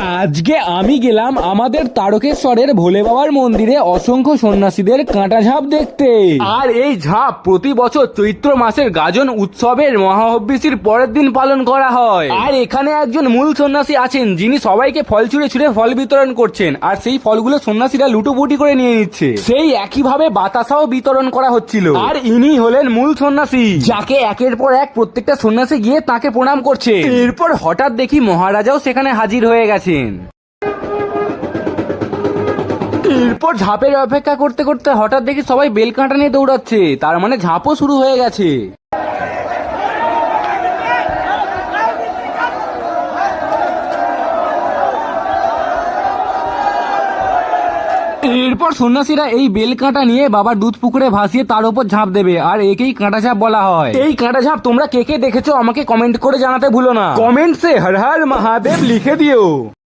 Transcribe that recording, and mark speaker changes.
Speaker 1: আজকে আমি গেলাম আমাদের তারকেশ্বরের ভোলে বাবার মন্দিরে অসংখ্য সন্ন্যাসীদের কাঁটা ঝাঁপ দেখতে। আর এই ঝাঁপ প্রতি বছর চৈত্র মাসের গাজন উৎসবের মহাহব্বিসির পরের দিন পালন করা হয়। আর এখানে একজন মূল সন্ন্যাসী আছেন যিনি সবাইকে ফল ছুঁড়ে ছুঁড়ে ফল বিতরণ করছেন, আর সেই ফলগুলো সন্ন্যাসীরা লুটোপুটি করে নিয়ে নিচ্ছে। সেই একইভাবে বাতাসাও বিতরণ করা হচ্ছিল। আর ইনি হলেন মূল সন্ন্যাসী, যাকে একের পর এক প্রত্যেকটা সন্ন্যাসী গিয়ে তাকে প্রণাম করছে। এরপর হঠাৎ দেখি মহারাজাও সেখানে হাজির হয়ে গেছেন। এরপর ঝাঁপের অপেক্ষা করতে করতে হঠাৎ দেখি সবাই বেল কাঁটা নিয়ে দৌড়াচ্ছে, তার মানে ঝাঁপও শুরু হয়ে গেছে। এরপর সন্ন্যাসীরা এই বেল কাঁটা নিয়ে বাবার দুধ পুকুরে ভাসিয়ে তার উপর ঝাঁপ দেবে, আর একেই কাঁটা ঝাঁপ বলা হয়। এই কাঁটা ঝাঁপ তোমরা কে কে দেখেছো আমাকে কমেন্ট করে জানাতে ভুলো না। কমেন্টসে হর হর মহাদেব লিখে দিও।